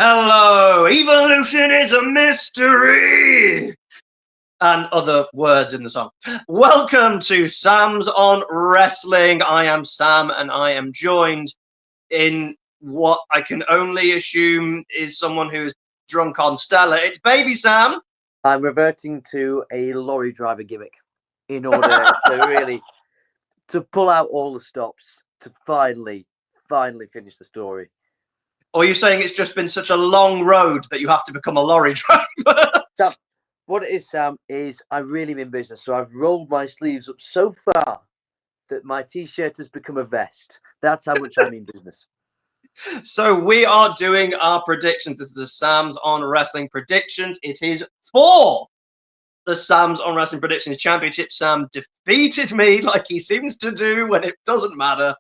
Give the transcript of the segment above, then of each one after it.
Hello, evolution is a mystery, and other words in the song. Welcome to Sam's on Wrestling. I am Sam, and I am joined in what I can only assume is someone who is drunk on Stella. It's Baby Sam. I'm reverting to a lorry driver gimmick in order to pull out all the stops to finally finish the story. Or are you saying it's just been such a long road that you have to become a lorry driver? Sam, what it is, Sam, is I really am in business, so I've rolled my sleeves up so far that my t-shirt has become a vest. That's how much I'm in business. So we are doing our predictions. This is the Sam's on Wrestling predictions. It is for the Sam's on Wrestling Predictions Championship. Sam defeated me like he seems to do when it doesn't matter.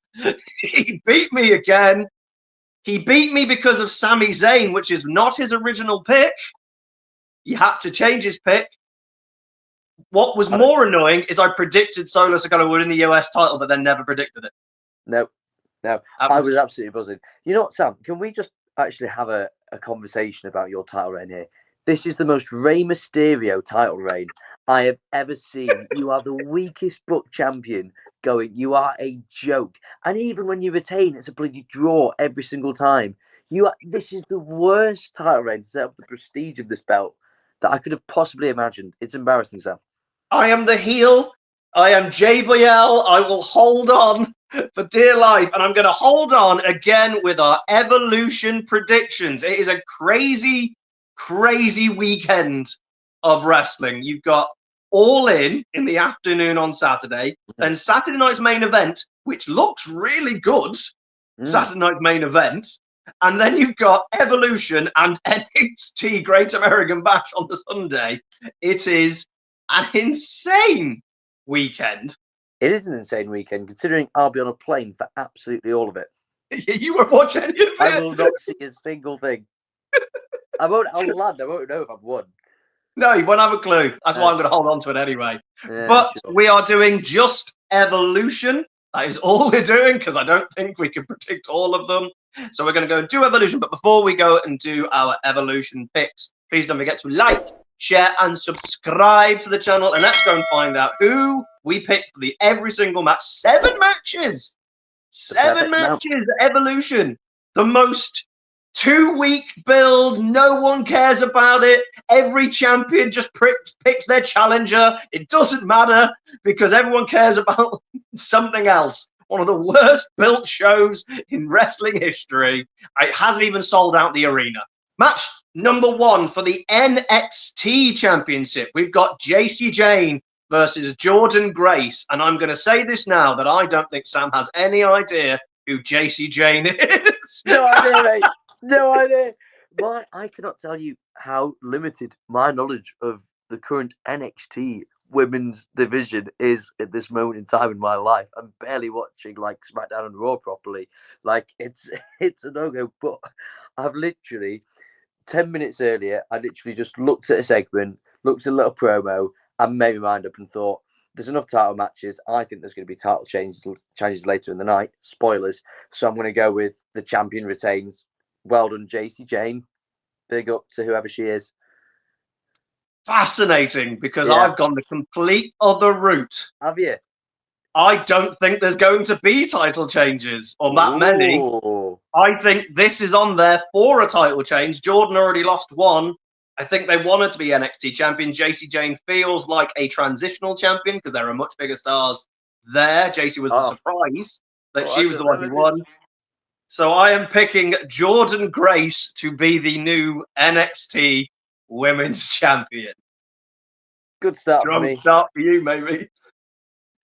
He beat me again. He beat me because of Sami Zayn, which is not his original pick. He had to change his pick. What was more annoying is I predicted Solo Sikoa would win the US title, but then never predicted it. No. I was absolutely buzzing. You know what, Sam? Can we just actually have a conversation about your title reign here? This is the most Rey Mysterio title reign I have ever seen. You are the weakest book champion going. You are a joke. And even when you retain, it's a bloody draw every single time. This is the worst title reign to set up the prestige of this belt that I could have possibly imagined. It's embarrassing, Sam. I am the heel. I am JBL. I will hold on for dear life. And I'm going to hold on again with our Evolution predictions. It is a crazy weekend of wrestling. You've got All In the afternoon on Saturday, then Saturday night's main event, which looks really good. Saturday night's main event, and then you've got Evolution and NXT Great American Bash on the Sunday. It is an insane weekend. It is an insane weekend, considering I'll be on a plane for absolutely all of it. You won't watch any of it. I will not see a single thing. I'll land. I won't know if I've won. No, you won't have a clue. That's why I'm going to hold on to it anyway. Yeah, but sure. we are doing just Evolution. That is all we're doing because I don't think we can predict all of them. So we're going to go and do Evolution. But before we go and do our Evolution picks, please don't forget to like, share, and subscribe to the channel. And let's go and find out who we picked for the every single match. 7 matches. 7 matches. Evolution. The most 2-week build. No one cares about it. Every champion just picks their challenger. It doesn't matter because everyone cares about something else. One of the worst built shows in wrestling history. It hasn't even sold out the arena. Match number 1 for the NXT Championship. We've got JC Jane versus Jordan Grace. And I'm going to say this now that I don't think Sam has any idea who JC Jane is. No idea, mate. No idea. I cannot tell you how limited my knowledge of the current NXT women's division is at this moment in time in my life. I'm barely watching like SmackDown and Raw properly. Like it's a no-go. But I've literally 10 minutes earlier, I literally just looked at a segment, looked at a little promo, and made my mind up and thought, there's enough title matches. I think there's going to be title changes later in the night. Spoilers. So I'm going to go with the champion retains. Well done, JC Jane. Big up to whoever she is. Fascinating, because I've gone the complete other route. Have you? I don't think there's going to be title changes or that many. I think this is on there for a title change. Jordan already lost one. I think they wanted to be NXT champion. JC Jane feels like a transitional champion because there are much bigger stars there. JC was the surprise that she was the one who won. So I am picking Jordan Grace to be the new NXT Women's Champion. Good start Strong for me. start for you, maybe.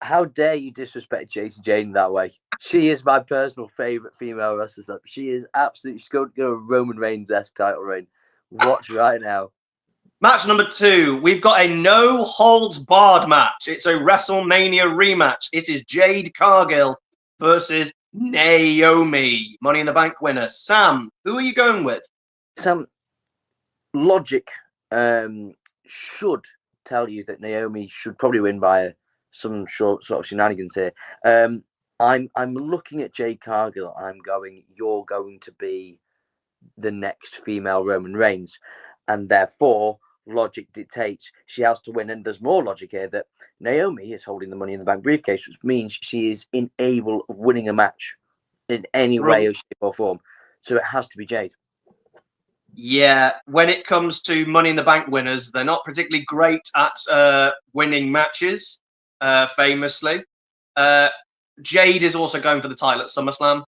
How dare you disrespect JC Jane that way? She is my personal favourite female wrestler. She is absolutely. She's going to go a Roman Reigns-esque title reign. Watch right now. Match number 2. We've got a no-holds-barred match. It's a WrestleMania rematch. It is Jade Cargill versus Naomi, Money in the Bank winner. Sam, who are you going with? Sam, logic should tell you that Naomi should probably win by some sort of shenanigans here. I'm looking at Jade Cargill. I'm going, you're going to be the next female Roman Reigns, and therefore logic dictates she has to win. And there's more logic here that Naomi is holding the Money in the Bank briefcase, which means she is incapable of winning a match in any way or shape or form. So it has to be Jade. Yeah, when it comes to Money in the Bank winners, they're not particularly great at winning matches, famously. Jade is also going for the title at SummerSlam,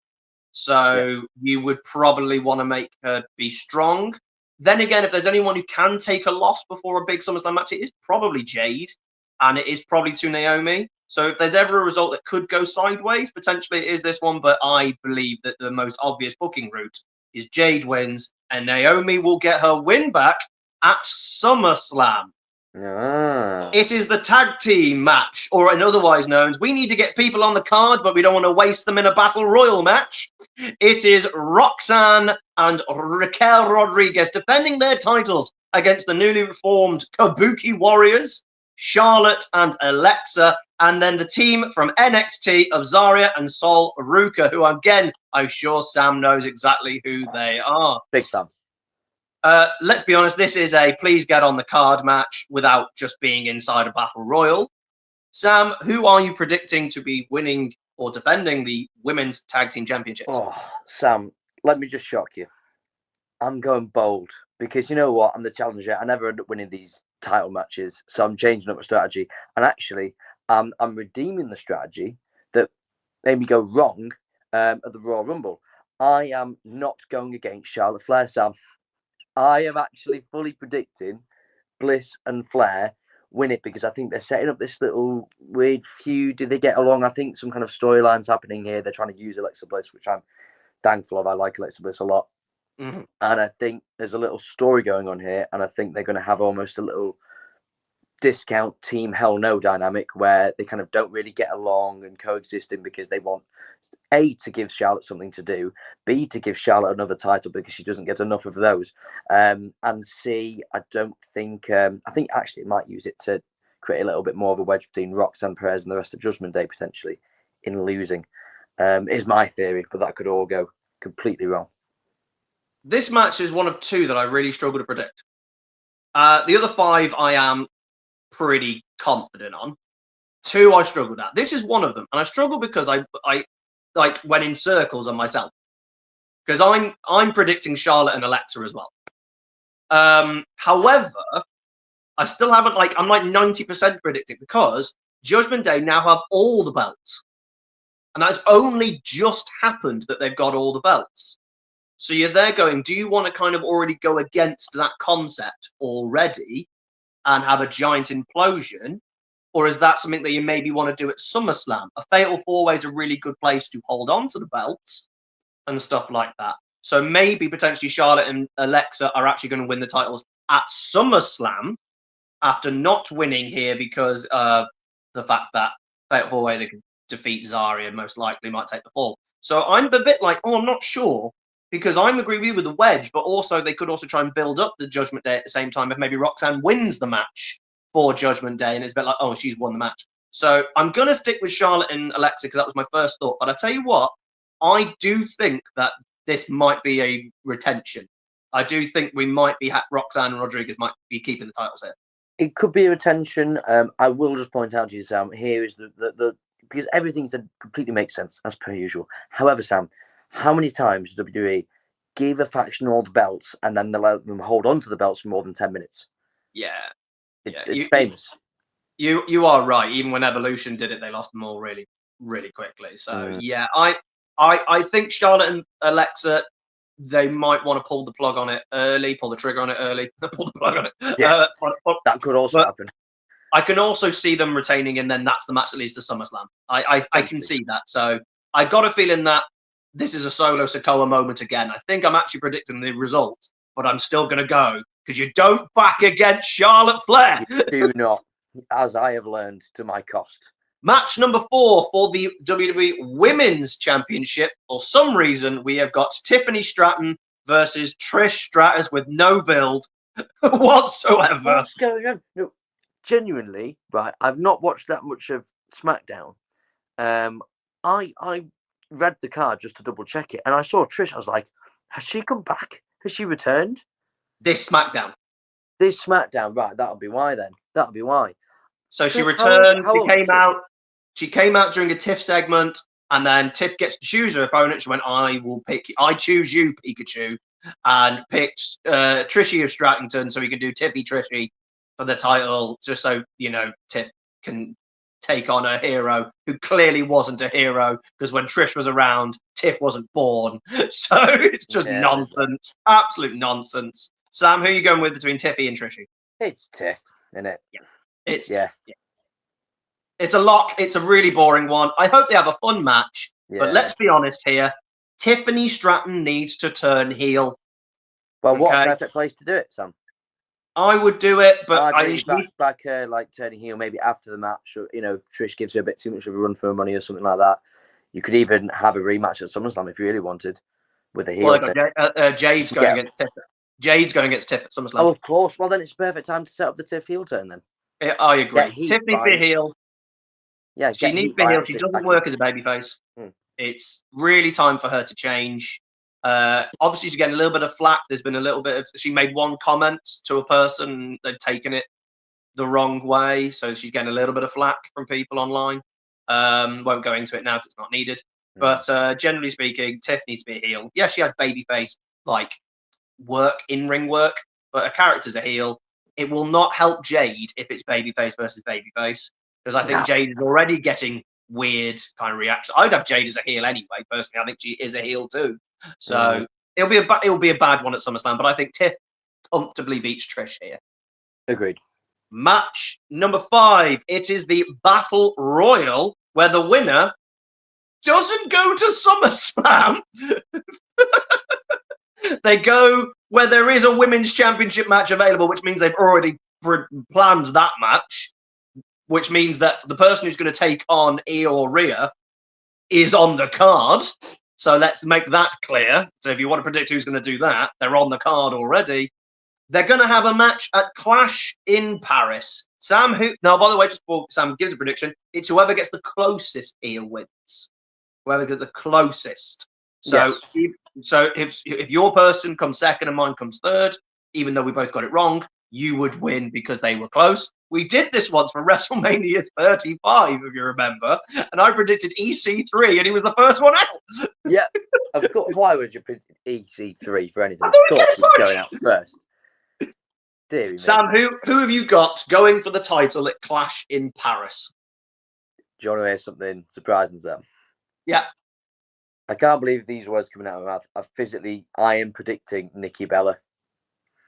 so you would probably want to make her be strong. Then again, if there's anyone who can take a loss before a big SummerSlam match, it is probably Jade, and it is probably to Naomi. So if there's ever a result that could go sideways, potentially it is this one, but I believe that the most obvious booking route is Jade wins, and Naomi will get her win back at SummerSlam. It is the tag team match, or otherwise known as we need to get people on the card, but we don't want to waste them in a battle royal match. It is Roxanne and Raquel Rodriguez defending their titles against the newly reformed Kabuki Warriors, Charlotte and Alexa, and then the team from NXT of Zarya and Sol Ruka, who again, I'm sure Sam knows exactly who they are. Big time. Let's be honest, this is a please get on the card match without just being inside a battle royal. Sam, who are you predicting to be winning or defending the women's tag team championships? Oh, Sam, let me just shock you. I'm going bold because you know what? I'm the challenger. I never end up winning these title matches, so I'm changing up my strategy. And actually, I'm redeeming the strategy that made me go wrong at the Royal Rumble. I am not going against Charlotte Flair, Sam. I am actually fully predicting Bliss and Flair win it because I think they're setting up this little weird feud. Do they get along? I think some kind of storyline's happening here. They're trying to use Alexa Bliss, which I'm thankful of. I like Alexa Bliss a lot. Mm-hmm. And I think there's a little story going on here. And I think they're going to have almost a little discount team hell no dynamic where they kind of don't really get along and coexisting because they want A, to give Charlotte something to do, B, to give Charlotte another title because she doesn't get enough of those, and C, I don't think, I think actually it might use it to create a little bit more of a wedge between Roxanne Perez and the rest of Judgment Day potentially in losing, is my theory, but that could all go completely wrong. This match is one of two that I really struggle to predict. The other five I am pretty confident on. Two I struggled at. This is one of them, and I struggle because I like went in circles on myself because I'm predicting Charlotte and Alexa as well. However, I still haven't I'm like 90% predicting because Judgment Day now have all the belts, and that's only just happened that they've got all the belts. So you're there going, do you want to kind of already go against that concept already and have a giant implosion? Or is that something that you maybe want to do at SummerSlam? A Fatal 4-Way is a really good place to hold on to the belts and stuff like that. So maybe potentially Charlotte and Alexa are actually going to win the titles at SummerSlam after not winning here because of the fact that Fatal 4-Way they could defeat Zarya most likely might take the fall. So I'm a bit like, I'm not sure because I'm agree with you with the wedge, but also they could also try and build up the Judgment Day at the same time if maybe Roxanne wins the match for Judgment Day, and it's a bit like, oh, she's won the match. So I'm going to stick with Charlotte and Alexa because that was my first thought. But I tell you what, I do think that this might be a retention. I do think we might be, Roxanne and Rodriguez might be keeping the titles here. It could be a retention. I will just point out to you, Sam, here is the because everything said completely makes sense, as per usual. However, Sam, how many times does WWE give a faction all the belts and then they let them hold on to the belts for more than 10 minutes? Yeah. It's famous. You are right. Even when Evolution did it, they lost them all really, really quickly. So yeah, I think Charlotte and Alexa, they might want to pull the plug on it early, pull the trigger on it early, pull the plug on it. Yeah, that could also happen. I can also see them retaining, and then that's the match that leads to SummerSlam. I can see that. So I got a feeling that this is a Solo Sikoa moment again. I think I'm actually predicting the result, but I'm still going to go because you don't back against Charlotte Flair. You do not, as I have learned to my cost. Match number 4 for the WWE Women's Championship. For some reason, we have got Tiffany Stratton versus Trish Stratus with no build whatsoever. What's going on? No, genuinely, right? I've not watched that much of SmackDown. I read the card just to double check it, and I saw Trish. I was like, has she come back? Has she returned? This SmackDown. This SmackDown, right? That'll be why then. That'll be why. So she Trish, returned. how She old is came Trish? out. She came out during a Tiff segment, and then Tiff gets to choose her opponent. She went, "I will pick. I choose you, Pikachu," and picked Trishie of Stratton so he can do Tiffy Trishie for the title, just so Tiff can take on a hero who clearly wasn't a hero because when Trish was around, Tiff wasn't born. So it's just nonsense, absolute nonsense. Sam, who are you going with between Tiffy and Trishie? It's Tiff, isn't it? Yeah, it's It's a lock. It's a really boring one. I hope they have a fun match. Yeah. But let's be honest here. Tiffany Stratton needs to turn heel. Well, what a perfect place to do it, Sam. I would do it, but I think back her like turning heel maybe after the match. Or, Trish gives her a bit too much of a run for her money or something like that. You could even have a rematch at SummerSlam if you really wanted with a heel. Well, Jade's going against Tiff. Jade's going against Tiff at SummerSlam. Oh, of course. Well, then it's perfect time to set up the Tiff heel turn then. I agree. Tiff needs to be a heel. Yeah, she needs to be a heel. She doesn't work as a babyface. It's really time for her to change. Obviously, she's getting a little bit of flack. There's been a little bit of. She made one comment to a person. They've taken it the wrong way. So she's getting a little bit of flack from people online. Won't go into it now because it's not needed. But generally speaking, Tiff needs to be a heel. Yeah, she has babyface like work, in-ring work, but her character's a heel. It will not help Jade if it's babyface versus babyface, because I think Jade is already getting weird kind of reactions. I'd have Jade as a heel anyway. Personally, I think she is a heel too. So it'll be a bad one at SummerSlam, but I think Tiff comfortably beats Trish here. Agreed. Match number 5. It is the Battle Royal, where the winner doesn't go to SummerSlam. They go where there is a women's championship match available, which means they've already planned that match, which means that the person who's going to take on Io or Rhea is on the card. So let's make that clear. So if you want to predict who's going to do that, they're on the card already. They're going to have a match at Clash in Paris. Sam, now, by the way, just before Sam gives a prediction, it's whoever gets the closest Io wins. Whoever gets the closest. So if your person comes second and mine comes third, even though we both got it wrong, you would win because they were close. We did this once for WrestleMania 35, if you remember, and I predicted EC3, and he was the first one out. Yeah, of course. Why would you predict EC3 for anything? Of course, he's going out first. Dear Sam, who have you got going for the title at Clash in Paris? Do you want to hear something surprising, Sam? Yeah. I can't believe these words coming out of my mouth. I am predicting Nikki Bella.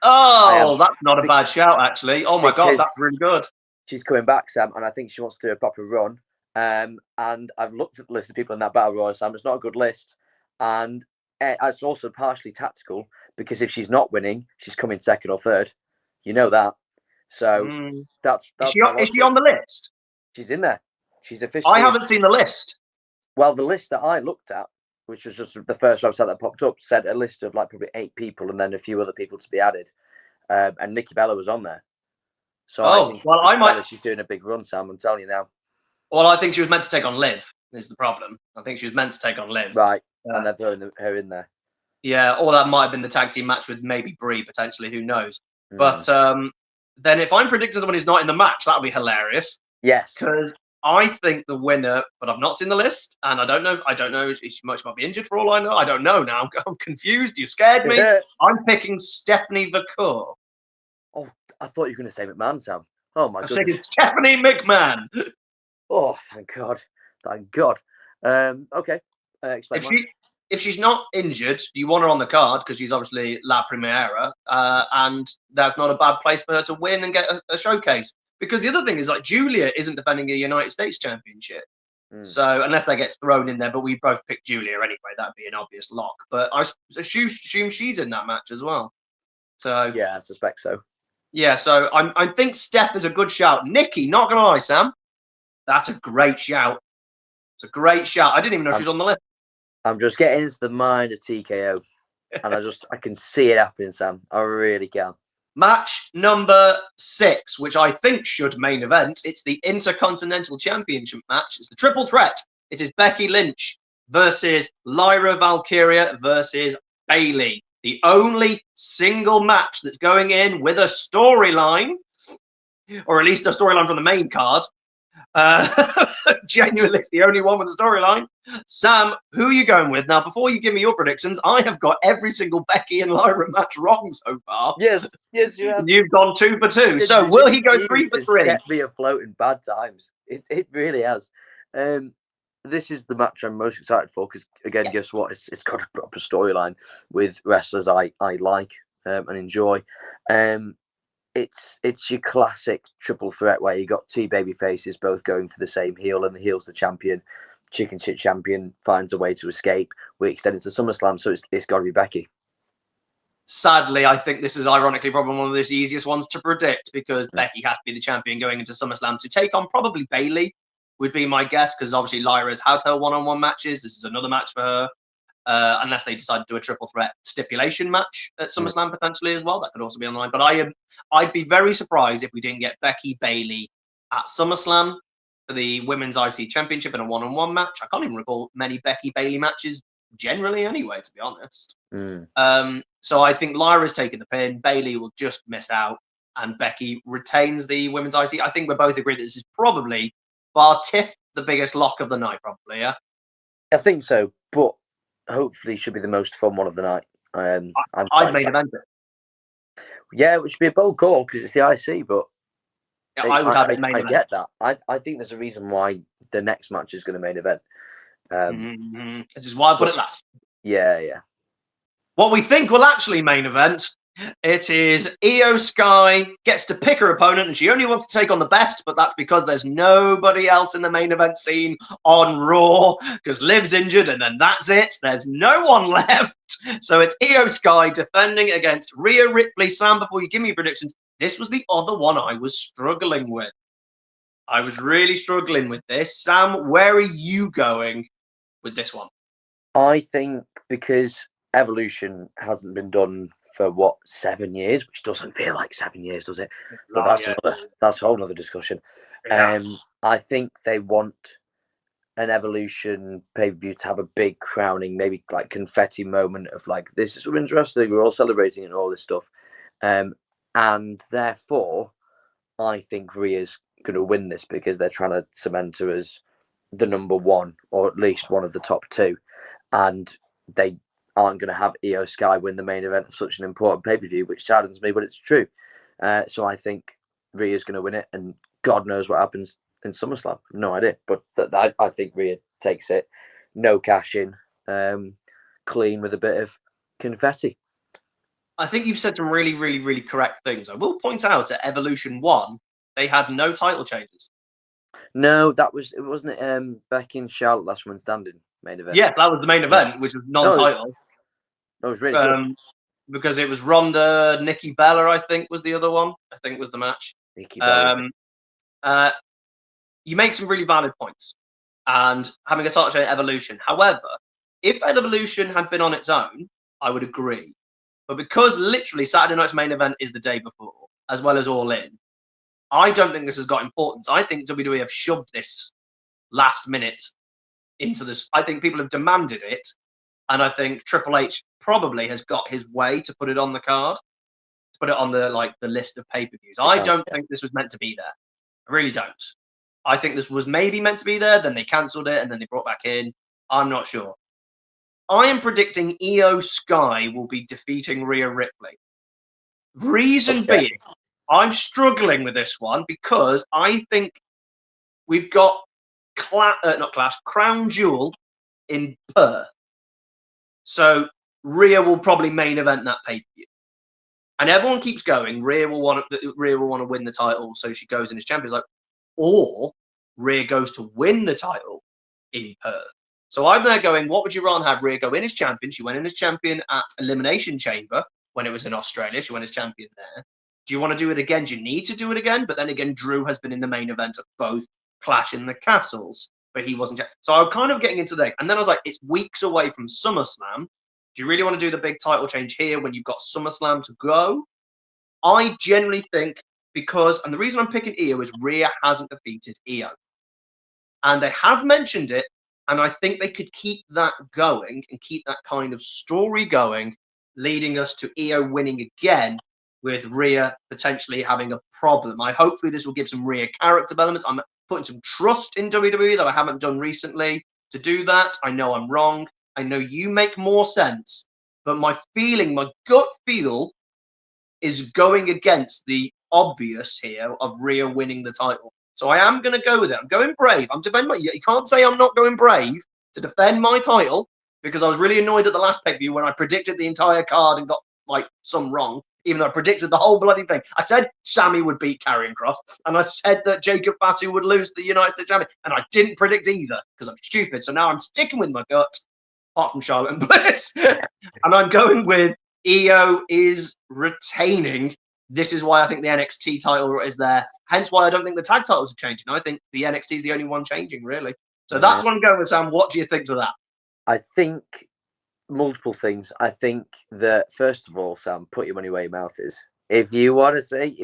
Oh, that's not a bad shout, actually. Oh, my God, that's really good. She's coming back, Sam, and I think she wants to do a proper run. And I've looked at the list of people in that Battle Royal, Sam. It's not a good list. And it's also partially tactical, because if she's not winning, she's coming second or third. You know that. So that's is she on the list? She's in there. She's officially. I haven't seen the list. Well, the list that I looked at, which was just the first website that popped up, said a list of like probably 8 people and then a few other people to be added. And Nikki Bella was on there. So I think she's doing a big run, Sam. I'm telling you now. Well, I think she was meant to take on Liv, is the problem. I think she was meant to take on Liv. Right. And they're throwing her in there. Yeah, or that might have been the tag team match with maybe Brie, potentially. Who knows? But then if I'm predicting someone who's not in the match, that'll be hilarious. Yes. Because I think the winner, but I've not seen the list, and I don't know. She might be injured for all I know. I don't know now. I'm confused. You scared me. I'm picking Stephanie McMahon. Oh, I thought you were going to say McMahon, Sam. Oh my goodness. I'm thinking Stephanie McMahon. Oh, thank God. Thank God. Okay. If she's not injured, you want her on the card because she's obviously La Primera, and that's not a bad place for her to win and get a showcase. Because the other thing is, like, Julia isn't defending a United States Championship. So unless they get thrown in there, but we both picked Julia anyway, that'd be an obvious lock. But I assume she's in that match as well. So yeah, I suspect so. Yeah, so I think Steph is a good shout. Nikki, not gonna lie, Sam, that's a great shout. It's a great shout. I didn't even know she was on the list. I'm just getting into the mind of TKO, and I can see it happening, Sam. I really can. Match number 6, which I think should main event. It's the Intercontinental Championship match. It's the triple threat. It is Becky Lynch versus Lyra Valkyria versus Bayley. the only single match that's going in with a storyline, or at least a storyline from the main card. Genuinely, it's the only one with a storyline. Sam, who are you going with? Now, before you give me your predictions, I have got every single Becky and Lyra match wrong so far. Yes, you have. You've gone 2 for 2. So, will he go 3 for 3? Kept me afloat in bad times. It really has. This is the match I'm most excited for because, again, guess what? It's got a proper storyline with wrestlers I like and enjoy. It's your classic triple threat where you got two baby faces both going for the same heel, and the heel's the champion. Chicken shit champion finds a way to escape. We extend it to SummerSlam, so it's got to be Becky. Sadly, I think this is ironically probably one of the easiest ones to predict because Becky has to be the champion going into SummerSlam to take on probably Bayley, would be my guess, because obviously Lyra's had her one-on-one matches. This is another match for her, unless they decide to do a triple threat stipulation match at SummerSlam potentially as well. That could also be online. But I'd be very surprised if we didn't get Becky Bayley at SummerSlam for the Women's IC Championship in a one-on-one match. I can't even recall many Becky Bayley matches generally anyway, to be honest. So I think Lyra's taking the pin. Bayley will just miss out, and Becky retains the Women's IC. I think we both agree that this is probably, bar Tiff, the biggest lock of the night, probably, yeah? I think so, but hopefully should be the most fun one of the night. I'd main event it. Yeah, which would be a bold call because it's the IC, but yeah, I would have it main event. I get that. I think there's a reason why the next match is going to main event. This is why I put it last. Yeah. What we think will actually main event, it is Io Sky gets to pick her opponent, and she only wants to take on the best, but that's because there's nobody else in the main event scene on Raw, because Liv's injured, and then that's it. There's no one left. So it's Io Sky defending against Rhea Ripley. Sam, before you give me predictions, this was the other one I was struggling with. I was really struggling with this. Sam, where are you going with this one? I think because Evolution hasn't been done for 7 years, which doesn't feel like 7 years, does it? But that's a whole other discussion. Yeah. I think they want an Evolution pay-per-view to have a big crowning, maybe like confetti moment of like, this is women's wrestling, we're all celebrating and all this stuff. And therefore, I think Rhea's going to win this because they're trying to cement her as the number one, or at least one of the top two. And they aren't going to have Io Sky win the main event of such an important pay-per-view, which saddens me, but it's true. So I think Rhea's going to win it, and God knows what happens in SummerSlam. No idea, but I think Rhea takes it. No cash in, clean with a bit of confetti. I think you've said some really, really, really correct things. I will point out at Evolution 1, they had no title changes. No, it wasn't Becky and Charlotte last one standing main event. Yeah, that was the main event, which was non-title. That was really good. Because it was Ronda, Nikki Bella, I think, was the other one. I think was the match. Nikki Bella. You make some really valid points, and having a title change at Evolution. However, if Evolution had been on its own, I would agree. But because literally Saturday night's main event is the day before, as well as All In, I don't think this has got importance. I think WWE have shoved this last minute into this. I think people have demanded it, and I think Triple H probably has got his way to put it on the card, to put it on the list of pay-per-views. I don't think this was meant to be there. I really don't. I think this was maybe meant to be there, then they cancelled it, and then they brought back in. I'm not sure. I am predicting Io Sky will be defeating Rhea Ripley. Reason being, I'm struggling with this one because I think we've got Crown Jewel in Perth. So Rhea will probably main event that pay-per-view. And everyone keeps going. Rhea will want to win the title, so she goes in as champion. Or Rhea goes to win the title in Perth. So I'm there going, what would you rather have Rhea go in as champion? She went in as champion at Elimination Chamber when it was in Australia. She went as champion there. Do you want to do it again? Do you need to do it again? But then again, Drew has been in the main event of both Clash in the Castles, but he wasn't. So I'm kind of getting into there. And then I was like, it's weeks away from SummerSlam. Do you really want to do the big title change here when you've got SummerSlam to go? I generally think and the reason I'm picking Io is Rhea hasn't defeated Io. And they have mentioned it, and I think they could keep that going and keep that kind of story going leading us to Io winning again, with Rhea potentially having a problem. Hopefully this will give some Rhea character development. I'm putting some trust in WWE that I haven't done recently to do that. I know I'm wrong. I know you make more sense, but my gut feel is going against the obvious here of Rhea winning the title. So I am going to go with it. I'm going brave. I'm defending my. You can't say I'm not going brave to defend my title, because I was really annoyed at the last pay-per-view when I predicted the entire card and got like some wrong, even though I predicted the whole bloody thing. I said Sammy would beat Karrion Kross, and I said that Jacob Fatu would lose the United States Champion, and I didn't predict either because I'm stupid. So now I'm sticking with my gut, apart from Charlotte and Bliss, and I'm going with Io is retaining. This is why I think the NXT title is there. Hence why I don't think the tag titles are changing. I think the NXT is the only one changing, really. So that's what I'm going with, Sam. What do you think of that? I think multiple things. I think that, first of all, Sam, put your money where your mouth is. If you want to say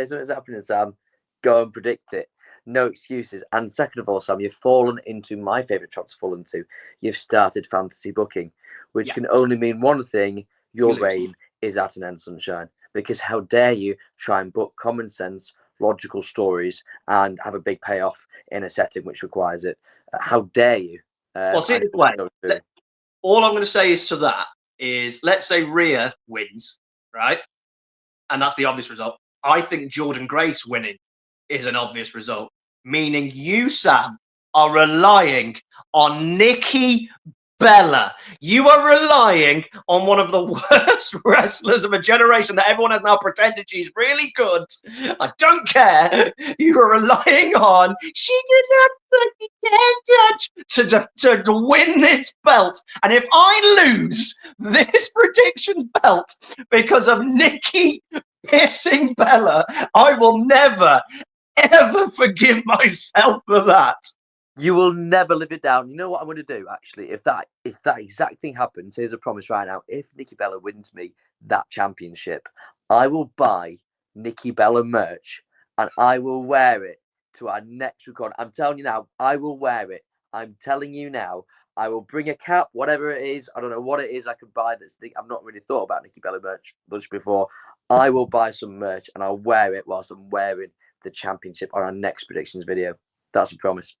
something's happening, Sam, go and predict it. No excuses. And second of all, Sam, you've fallen into my favourite trap to fall into. You've started fantasy booking, which can only mean one thing: your reign is at an end, sunshine. Because how dare you try and book common sense, logical stories and have a big payoff in a setting which requires it? How dare you? Well, see it this way. All I'm going to say is to that is, let's say Rhea wins, right? And that's the obvious result. I think Jordan Grace winning is an obvious result, meaning you, Sam, are relying on Nikki Bella. You are relying on one of the worst wrestlers of a generation that everyone has now pretended she's really good. I don't care. You are relying on she did not fucking touch to win this belt. And if I lose this prediction belt because of Nikki pissing Bella, I will never, ever forgive myself for that. You will never live it down. You know what I'm going to do, actually? If that exact thing happens, here's a promise right now. If Nikki Bella wins me that championship, I will buy Nikki Bella merch and I will wear it to our next record. I'm telling you now, I will wear it. I'm telling you now, I will bring a cap, whatever it is. I don't know what it is I could buy. I've not really thought about Nikki Bella merch much before. I will buy some merch and I'll wear it whilst I'm wearing the championship on our next predictions video. That's a promise.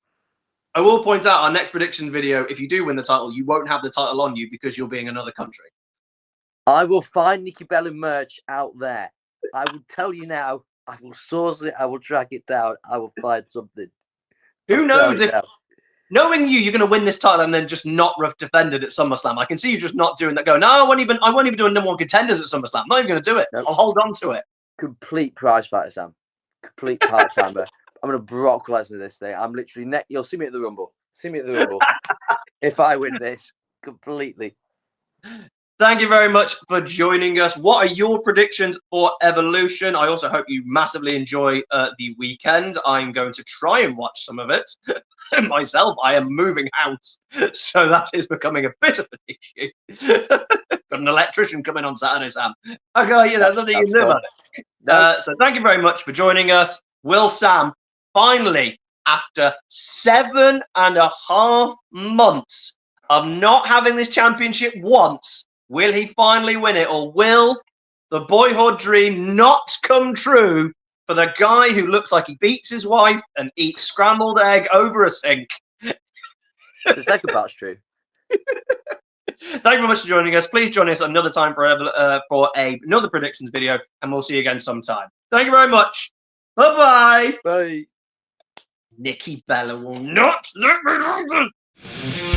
I will point out, our next prediction video, if you do win the title, you won't have the title on you because you'll be in another country. I will find Nikki Bella merch out there. I will tell you now. I will source it. I will track it down. I will find something. Who knows if, knowing you're going to win this title and then just not defend it at SummerSlam. I can see you just not doing that. Go, no, I won't even do a number one contenders at SummerSlam. I'm not even going to do it. Nope. I'll hold on to it. Complete prize fighter, Sam. Complete part-timer. I'm going to Brock Lesnar this thing. I'm literally You'll see me at the Rumble. See me at the Rumble. If I win this, completely. Thank you very much for joining us. What are your predictions for Evolution? I also hope you massively enjoy the weekend. I'm going to try and watch some of it myself. I am moving house, so that is becoming a bit of an issue. Got an electrician coming on Saturday, Sam. Okay, something you live on. So thank you very much for joining us. Will Sam finally, after 7.5 months of not having this championship once, will he finally win it, or will the boyhood dream not come true for the guy who looks like he beats his wife and eats scrambled egg over a sink? The second part's true. Thank you very much for joining us. Please join us another time for another predictions video, and we'll see you again sometime. Thank you very much. Bye-bye. Bye. Nikki Bella will not let me lose it.